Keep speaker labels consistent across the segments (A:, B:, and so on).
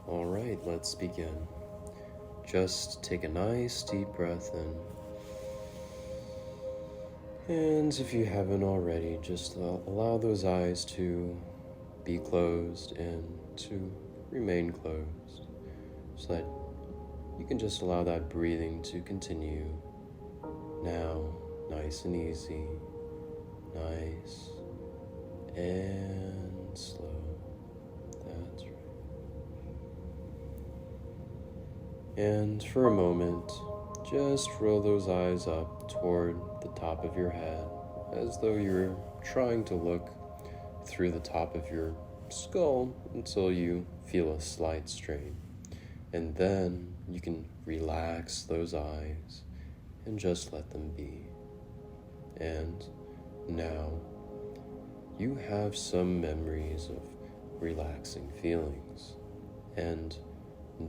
A: All right, let's begin. Just take a nice deep breath in. And if you haven't already, just allow those eyes to be closed and to remain closed so that you can just allow that breathing to continue. Now, nice and easy, nice and slow. That's right. And for a moment, just roll those eyes up toward the top of your head, as though you're trying to look through the top of your skull until you feel a slight strain. And then you can relax those eyes and just let them be. And now you have some memories of relaxing feelings, and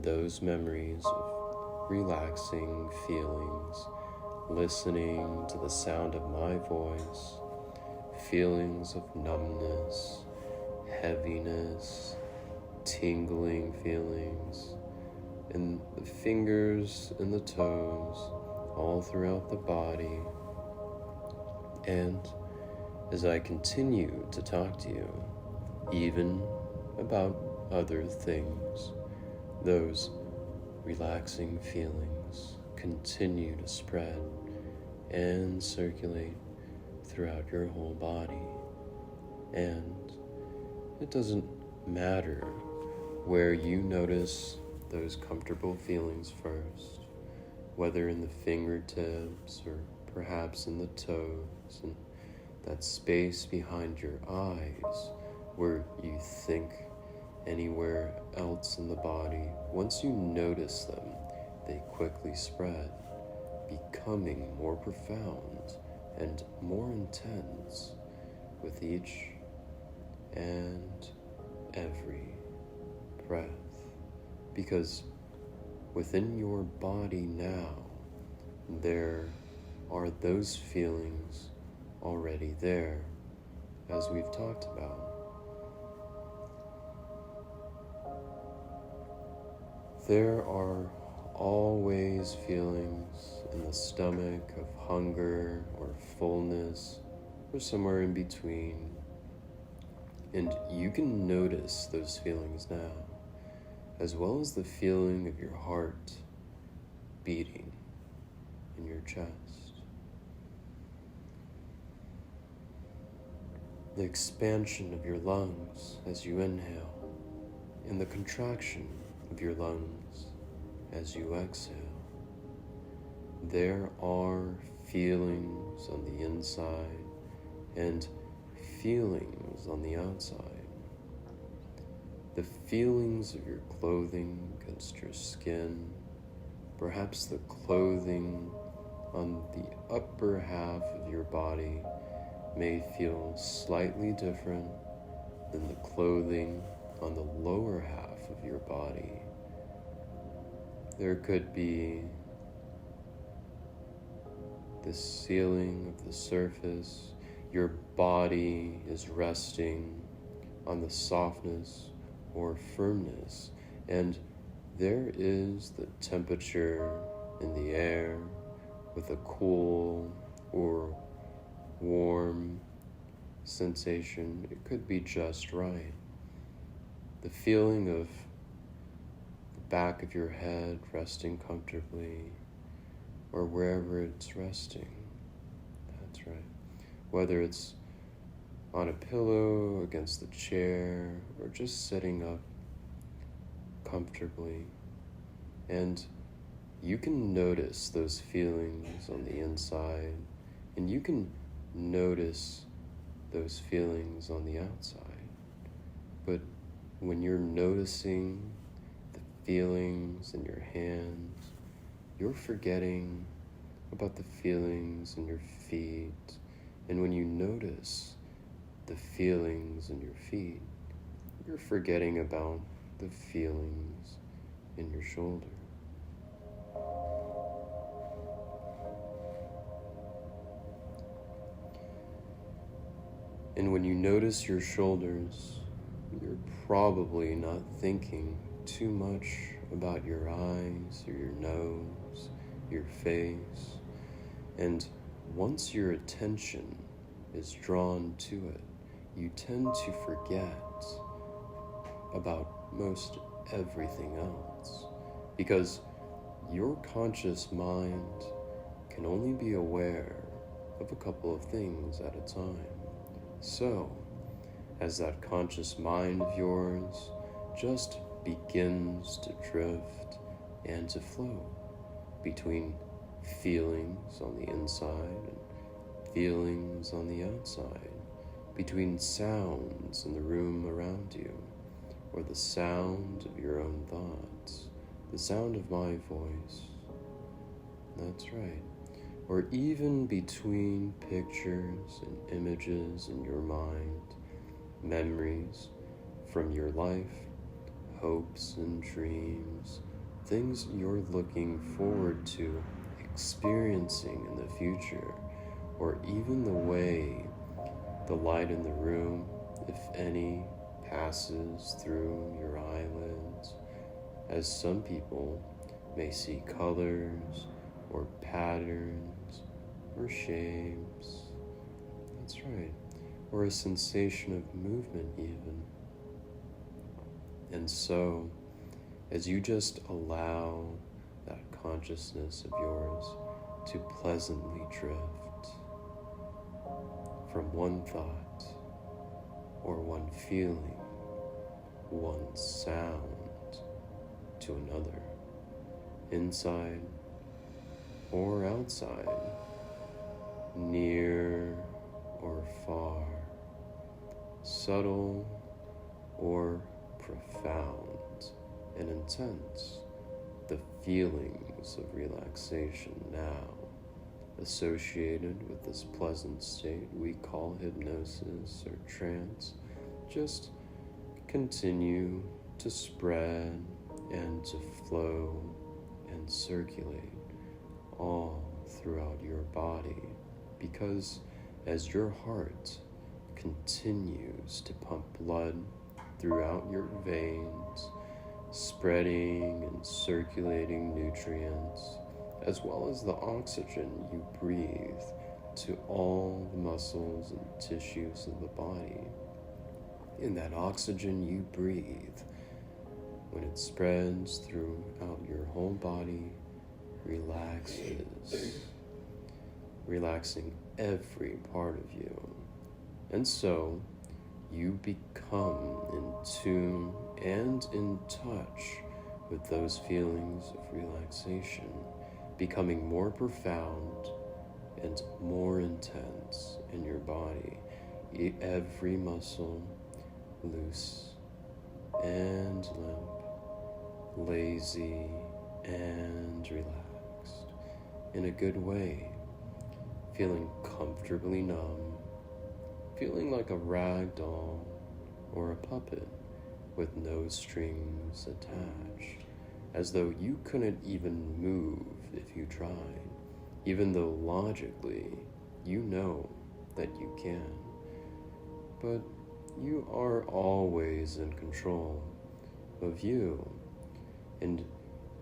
A: those memories of relaxing feelings, listening to the sound of my voice, feelings of numbness, heaviness, tingling feelings, in the fingers and the toes, all throughout the body. And as I continue to talk to you, even about other things, those relaxing feelings continue to spread and circulate throughout your whole body. And it doesn't matter where you notice those comfortable feelings first, whether in the fingertips or perhaps in the toes, and that space behind your eyes where you think anywhere else in the body. Once you notice them, they quickly spread, becoming more profound and more intense with each and every breath. Because within your body now, there are those feelings already there, as we've talked about. There are always feelings in the stomach of hunger or fullness or somewhere in between. And you can notice those feelings now, as well as the feeling of your heart beating in your chest. The expansion of your lungs as you inhale, and the contraction of your lungs as you exhale. There are feelings on the inside and feelings on the outside. The feelings of your clothing against your skin, perhaps the clothing on the upper half of your body may feel slightly different than the clothing on the lower half of your body. There could be the ceiling of the surface. Your body is resting on the softness or firmness, and there is the temperature in the air with a cool or warm sensation. It could be just right. The feeling of the back of your head resting comfortably, or wherever it's resting. That's right. Whether it's on a pillow, against the chair, or just sitting up comfortably. And you can notice those feelings on the inside, and you can notice those feelings on the outside. But when you're noticing the feelings in your hands, you're forgetting about the feelings in your feet. And when you notice the feelings in your feet, you're forgetting about the feelings in your shoulder. And when you notice your shoulders, you're probably not thinking too much about your eyes or your nose, your face, and once your attention is drawn to it, you tend to forget about most everything else, because your conscious mind can only be aware of a couple of things at a time. So, as that conscious mind of yours just begins to drift and to float between feelings on the inside and feelings on the outside, between sounds in the room around you, or the sound of your own thoughts, the sound of my voice, that's right, or even between pictures and images in your mind, memories from your life, hopes and dreams, things you're looking forward to experiencing in the future, or even the way the light in the room, if any, passes through your eyelids, as some people may see colors or patterns or shapes. That's right. Or a sensation of movement even. And so, as you just allow that consciousness of yours to pleasantly drift from one thought or one feeling, one sound to another, inside or outside, near or far, subtle or profound and intense, the feelings of relaxation now associated with this pleasant state we call hypnosis or trance just continue to spread and to flow and circulate all throughout your body, because as your heart continues to pump blood throughout your veins, spreading and circulating nutrients, as well as the oxygen you breathe to all the muscles and tissues of the body. In that oxygen you breathe, when it spreads throughout your whole body, relaxing every part of you. And so, you become in tune and in touch with those feelings of relaxation, becoming more profound and more intense in your body. Every muscle loose and limp, lazy and relaxed, in a good way, feeling comfortably numb, feeling like a rag doll or a puppet with no strings attached, as though you couldn't even move if you tried, even though logically you know that you can. But you are always in control of you, and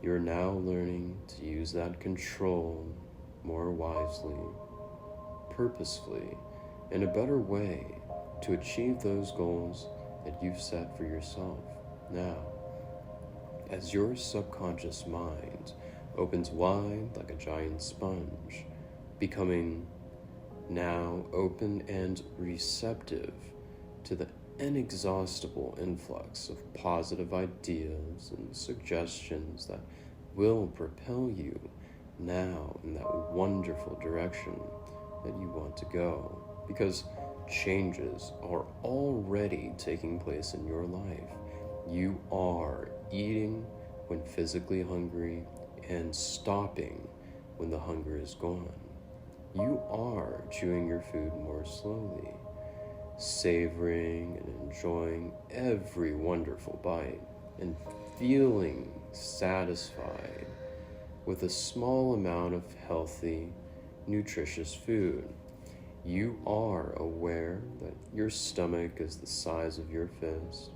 A: you're now learning to use that control more wisely, purposefully, in a better way to achieve those goals that you've set for yourself. Now, as your subconscious mind opens wide like a giant sponge, becoming now open and receptive to the inexhaustible influx of positive ideas and suggestions that will propel you now in that wonderful direction that you want to go, because changes are already taking place in your life. You are eating when physically hungry and stopping when the hunger is gone. You are chewing your food more slowly, savoring and enjoying every wonderful bite, and feeling satisfied with a small amount of healthy, nutritious food. You are aware that your stomach is the size of your fist.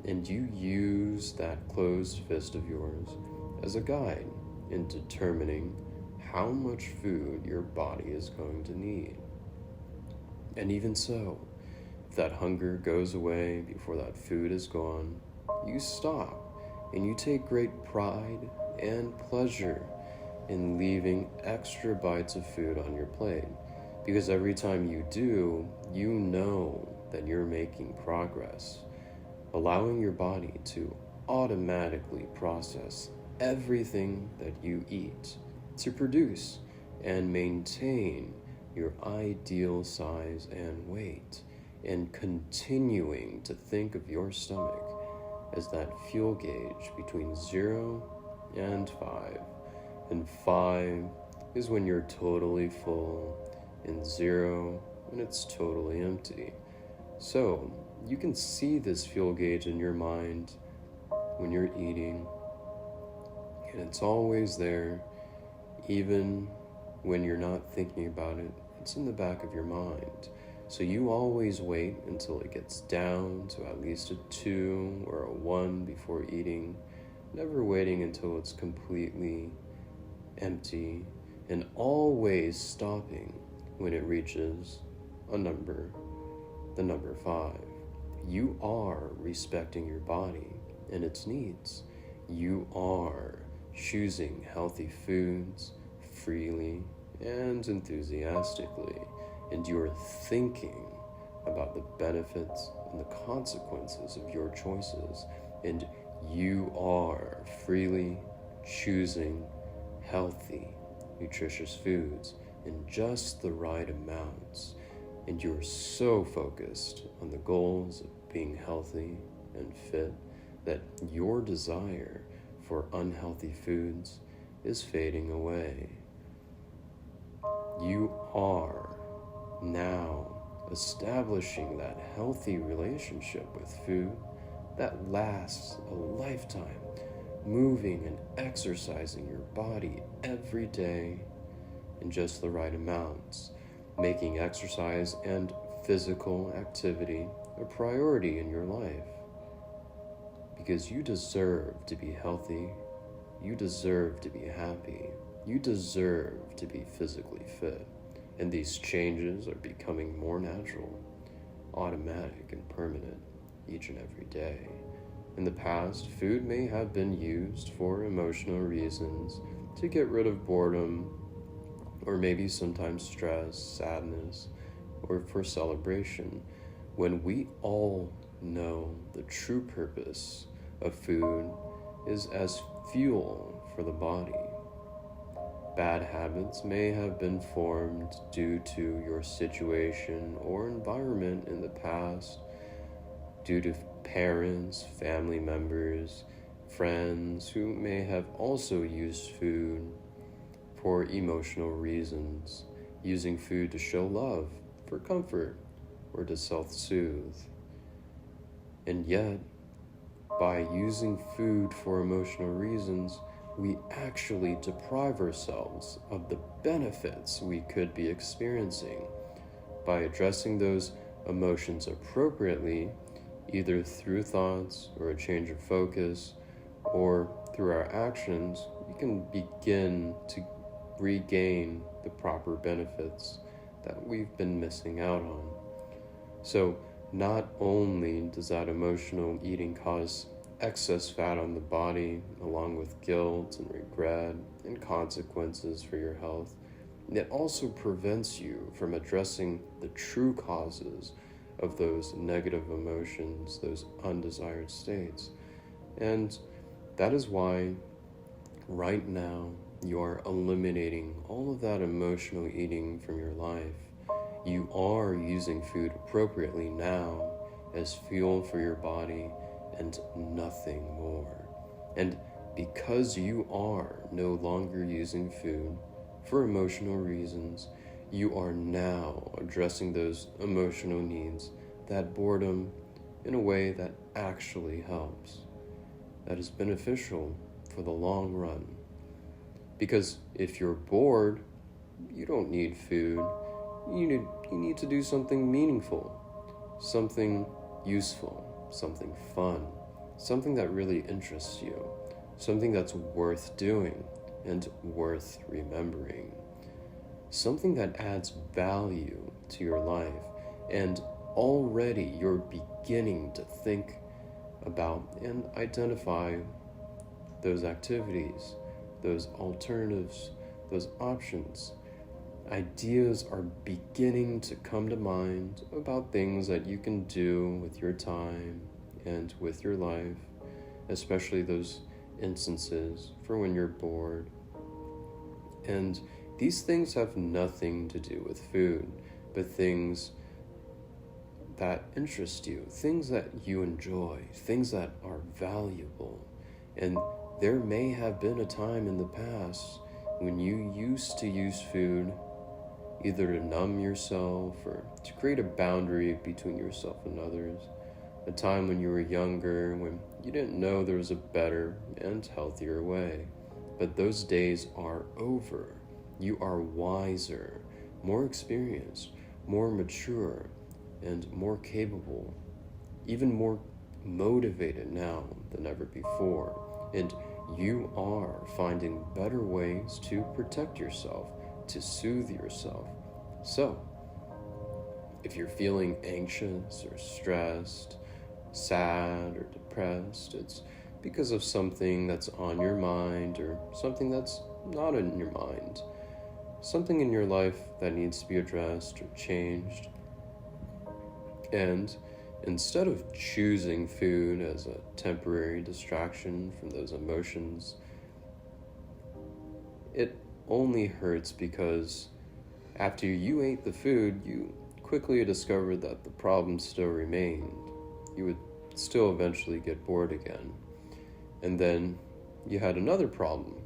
A: And you use that closed fist of yours as a guide in determining how much food your body is going to need. And even so, if that hunger goes away before that food is gone, you stop and you take great pride and pleasure in leaving extra bites of food on your plate. Because every time you do, you know that you're making progress, allowing your body to automatically process everything that you eat to produce and maintain your ideal size and weight, and continuing to think of your stomach as that fuel gauge between 0 and 5. And 5 is when you're totally full, and 0 when it's totally empty. So you can see this fuel gauge in your mind when you're eating, and it's always there, even when you're not thinking about it. It's in the back of your mind. So you always wait until it gets down to at least a 2 or a 1 before eating, never waiting until it's completely empty, and always stopping when it reaches the number 5. You are respecting your body and its needs. You are choosing healthy foods freely and enthusiastically, and you are thinking about the benefits and the consequences of your choices, and you are freely choosing healthy, nutritious foods in just the right amounts, and you're so focused on the goals of being healthy and fit that your desire for unhealthy foods is fading away. You are now establishing that healthy relationship with food that lasts a lifetime, moving and exercising your body every day in just the right amounts, making exercise and physical activity a priority in your life. Because you deserve to be healthy, you deserve to be happy, you deserve to be physically fit, and these changes are becoming more natural, automatic, and permanent each and every day. In the past, food may have been used for emotional reasons, to get rid of boredom, or maybe sometimes stress, sadness, or for celebration, when we all know the true purpose of food is as fuel for the body. Bad habits may have been formed due to your situation or environment in the past, due to parents, family members, friends who may have also used food for emotional reasons, using food to show love, for comfort, or to self-soothe. And yet, by using food for emotional reasons, we actually deprive ourselves of the benefits we could be experiencing. By addressing those emotions appropriately, either through thoughts or a change of focus, or through our actions, we can begin to regain the proper benefits that we've been missing out on. So not only does that emotional eating cause excess fat on the body, along with guilt and regret and consequences for your health, it also prevents you from addressing the true causes of those negative emotions, those undesired states. And that is why right now you are eliminating all of that emotional eating from your life. You are using food appropriately now as fuel for your body and nothing more. And because you are no longer using food for emotional reasons, you are now addressing those emotional needs, that boredom, in a way that actually helps, that is beneficial for the long run. Because if you're bored, you don't need food. You need to do something meaningful, something useful, something fun. something that really interests you, something that's worth doing and worth remembering, something that adds value to your life, and already you're beginning to think about and identify those activities, those alternatives, those options. Ideas are beginning to come to mind about things that you can do with your time and with your life, especially those instances for when you're bored. And these things have nothing to do with food, but things that interest you, things that you enjoy, things that are valuable. And there may have been a time in the past when you used to use food either to numb yourself or to create a boundary between yourself and others. A time when you were younger, when you didn't know there was a better and healthier way. But those days are over. You are wiser, more experienced, more mature, and more capable, even more motivated now than ever before. And you are finding better ways to protect yourself, to soothe yourself. So, if you're feeling anxious or stressed, sad or depressed, it's because of something that's on your mind or something that's not in your mind, something in your life that needs to be addressed or changed. And instead of choosing food as a temporary distraction from those emotions, it only hurts because after you ate the food, you quickly discovered that the problem still remained. You would still eventually get bored again. And then you had another problem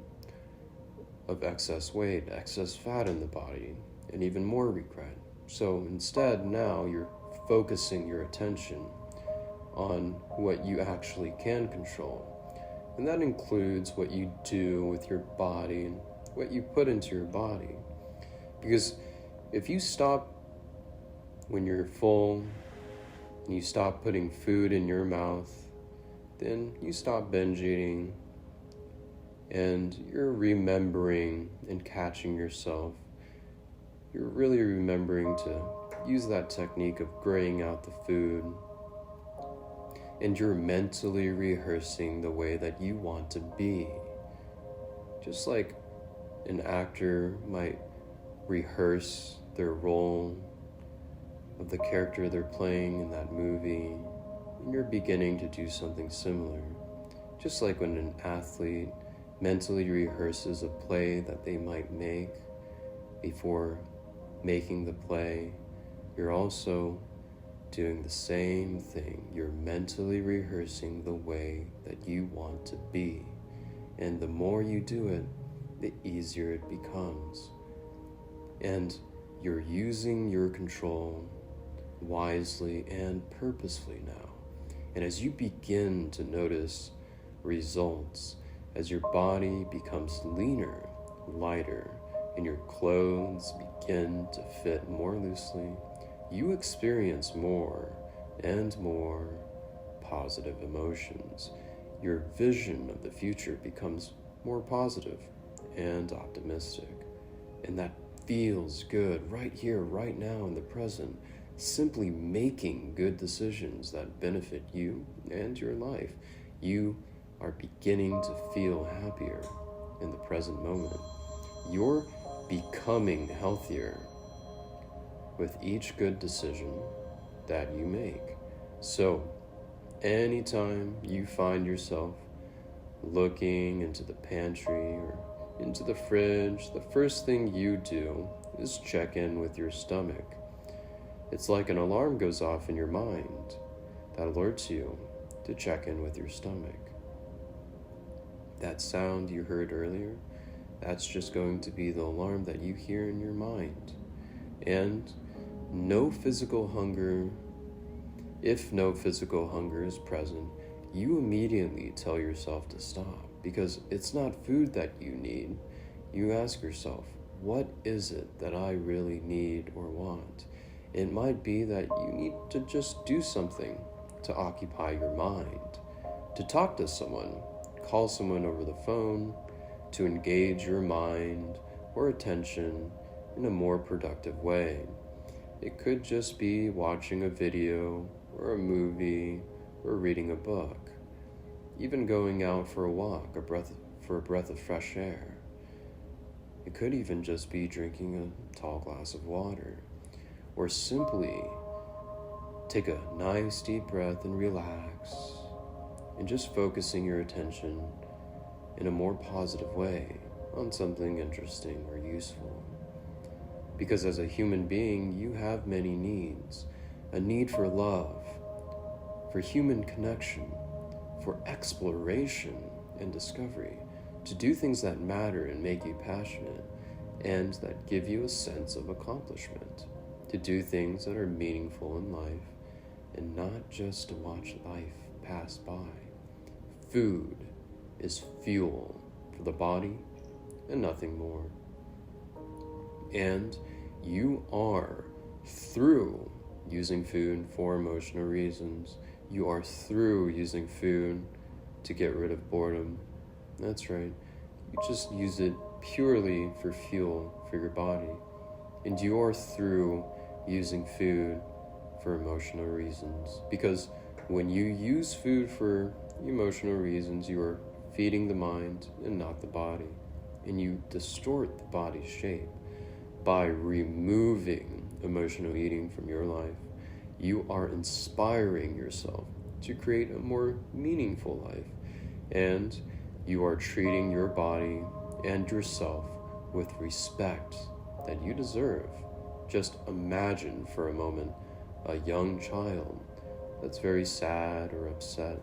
A: of excess weight, excess fat in the body, and even more regret. So instead, now you're focusing your attention on what you actually can control. And that includes what you do with your body and what you put into your body. Because if you stop when you're full and you stop putting food in your mouth, then you stop binge eating and you're remembering and catching yourself. You're really remembering to use that technique of graying out the food, and you're mentally rehearsing the way that you want to be. Just like an actor might rehearse their role of the character they're playing in that movie, and you're beginning to do something similar. Just like when an athlete mentally rehearses a play that they might make before making the play, you're also doing the same thing. You're mentally rehearsing the way that you want to be. And the more you do it, the easier it becomes. And you're using your control wisely and purposefully now. And as you begin to notice results, as your body becomes leaner, lighter, and your clothes begin to fit more loosely, you experience more and more positive emotions. Your vision of the future becomes more positive and optimistic. And that feels good right here, right now in the present. Simply making good decisions that benefit you and your life. You are beginning to feel happier in the present moment. You're becoming healthier with each good decision that you make. So, anytime you find yourself looking into the pantry or into the fridge, the first thing you do is check in with your stomach. It's like an alarm goes off in your mind that alerts you to check in with your stomach. That sound you heard earlier, that's just going to be the alarm that you hear in your mind. And no physical hunger, if no physical hunger is present, you immediately tell yourself to stop, because it's not food that you need. You ask yourself, what is it that I really need or want? It might be that you need to just do something to occupy your mind, to talk to someone, call someone over the phone, to engage your mind or attention in a more productive way. It could just be watching a video or a movie or reading a book, even going out for a walk, for a breath of fresh air. It could even just be drinking a tall glass of water, or simply take a nice deep breath and relax, and just focusing your attention in a more positive way on something interesting or useful. Because as a human being, you have many needs. A need for love, for human connection, for exploration and discovery, to do things that matter and make you passionate, and that give you a sense of accomplishment, to do things that are meaningful in life, and not just to watch life pass by. Food is fuel for the body and nothing more. And you are through using food for emotional reasons. You are through using food to get rid of boredom. That's right. You just use it purely for fuel for your body. And you are through using food for emotional reasons. Because when you use food for emotional reasons, you are feeding the mind and not the body. And you distort the body's shape. By removing emotional eating from your life, you are inspiring yourself to create a more meaningful life, and you are treating your body and yourself with respect that you deserve. Just imagine for a moment a young child that's very sad or upset,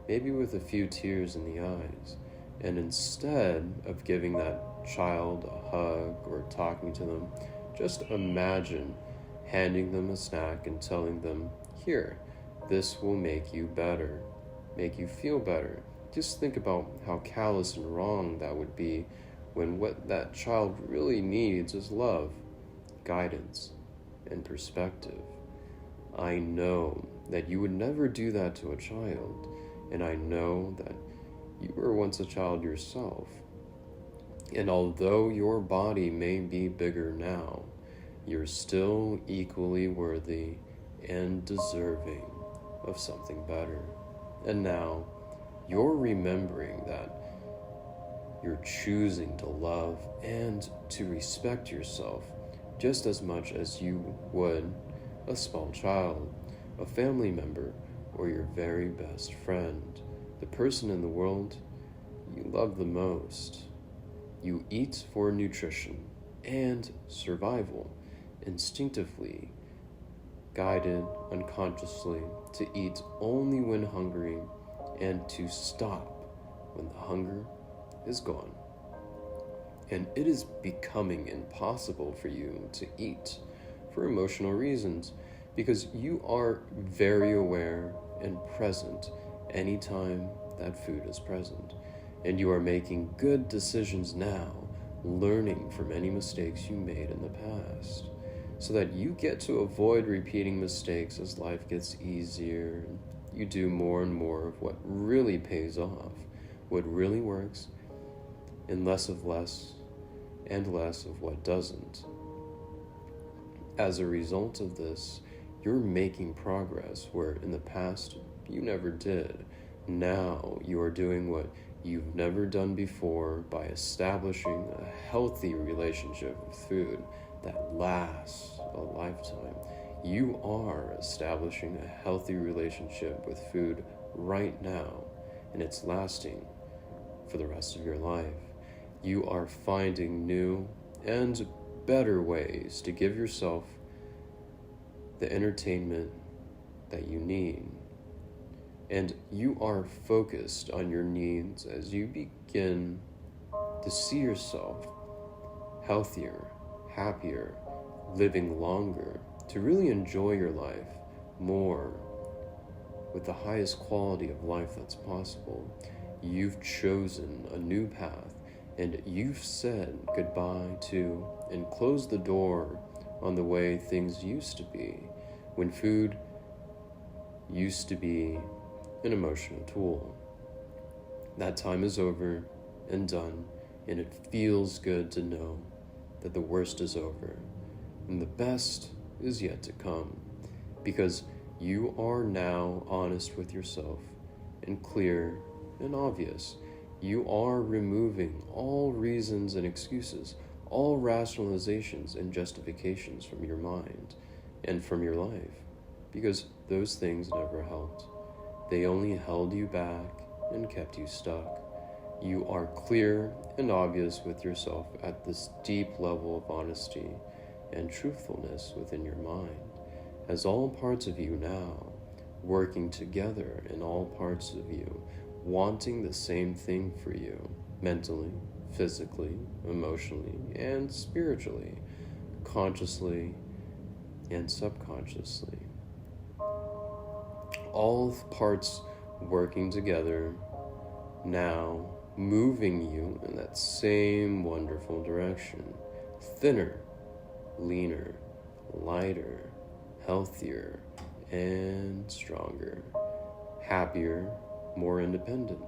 A: maybe with a few tears in the eyes, and instead of giving that child a hug or talking to them, just imagine handing them a snack and telling them, here, this will make you better, make you feel better. Just think about how callous and wrong that would be when what that child really needs is love, guidance, and perspective. I know that you would never do that to a child, and I know that you were once a child yourself. And although your body may be bigger now, you're still equally worthy and deserving of something better. And now, you're remembering that you're choosing to love and to respect yourself just as much as you would a small child, a family member, or your very best friend, the person in the world you love the most. You eat for nutrition and survival, instinctively, guided unconsciously to eat only when hungry and to stop when the hunger is gone. And it is becoming impossible for you to eat for emotional reasons because you are very aware and present anytime that food is present. And you are making good decisions now, learning from any mistakes you made in the past, so that you get to avoid repeating mistakes as life gets easier. You do more and more of what really pays off, what really works, and less of less and less of what doesn't. As a result of this, you're making progress where in the past you never did. Now you are doing what you've never done before by establishing a healthy relationship with food that lasts a lifetime. You are establishing a healthy relationship with food right now, and it's lasting for the rest of your life. You are finding new and better ways to give yourself the entertainment that you need. And you are focused on your needs as you begin to see yourself healthier, happier, living longer, to really enjoy your life more with the highest quality of life that's possible. You've chosen a new path, and you've said goodbye to and closed the door on the way things used to be, when food used to be an emotional tool. That time is over and done, and it feels good to know that the worst is over and the best is yet to come, because you are now honest with yourself and clear and obvious. You are removing all reasons and excuses, all rationalizations and justifications from your mind and from your life, because those things never helped. They only held you back and kept you stuck. You are clear and obvious with yourself at this deep level of honesty and truthfulness within your mind, as all parts of you now working together in all parts of you, wanting the same thing for you, mentally, physically, emotionally, and spiritually, consciously and subconsciously. All parts working together now, moving you in that same wonderful direction. Thinner, leaner, lighter, healthier, and stronger. Happier, more independent,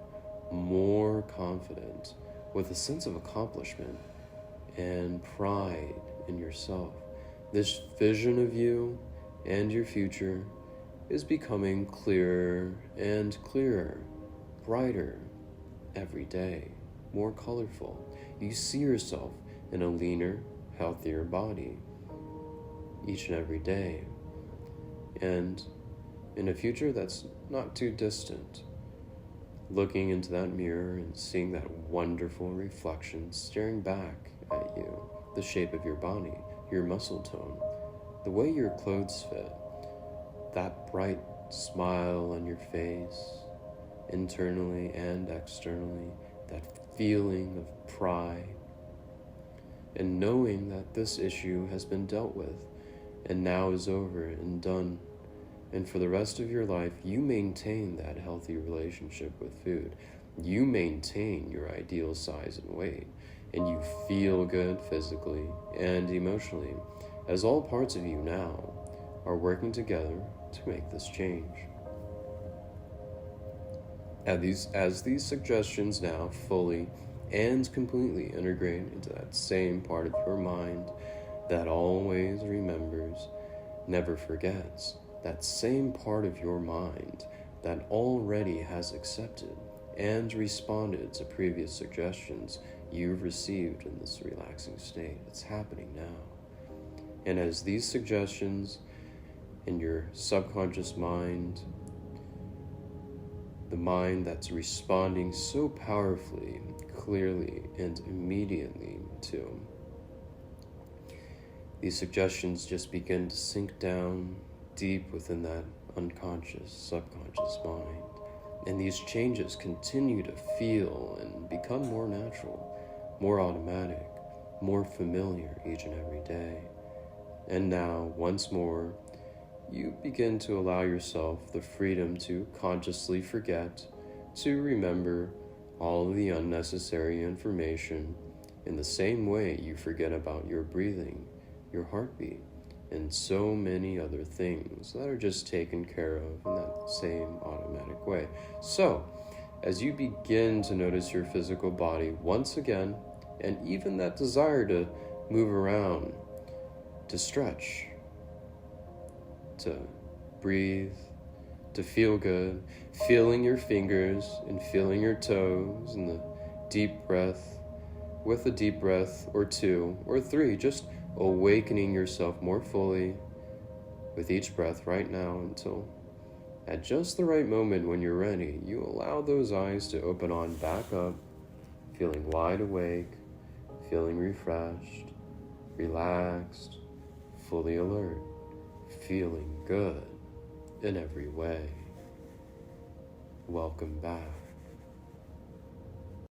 A: more confident, with a sense of accomplishment and pride in yourself. This vision of you and your future is becoming clearer and clearer, brighter every day, more colorful. You see yourself in a leaner, healthier body each and every day, and in a future that's not too distant, looking into that mirror and seeing that wonderful reflection staring back at you, the shape of your body, your muscle tone, the way your clothes fit, that bright smile on your face, internally and externally, that feeling of pride, and knowing that this issue has been dealt with and now is over and done. And for the rest of your life, you maintain that healthy relationship with food. You maintain your ideal size and weight, and you feel good physically and emotionally, as all parts of you now are working together to make this change. As these suggestions now fully and completely integrate into that same part of your mind that always remembers, never forgets, that same part of your mind that already has accepted and responded to previous suggestions you've received in this relaxing state. It's happening now. And as these suggestions in your subconscious mind, the mind that's responding so powerfully, clearly, and immediately to these suggestions, just begin to sink down deep within that unconscious, subconscious mind. And these changes continue to feel and become more natural, more automatic, more familiar each and every day. And now, once more, you begin to allow yourself the freedom to consciously forget, to remember all of the unnecessary information in the same way you forget about your breathing, your heartbeat, and so many other things that are just taken care of in that same automatic way. So, as you begin to notice your physical body once again, and even that desire to move around, to stretch, to breathe, to feel good, feeling your fingers and feeling your toes, and the deep breath, with a deep breath or two or three, just awakening yourself more fully with each breath right now, until at just the right moment when you're ready, you allow those eyes to open on back up, feeling wide awake, feeling refreshed, relaxed, fully alert, feeling good in every way. Welcome back.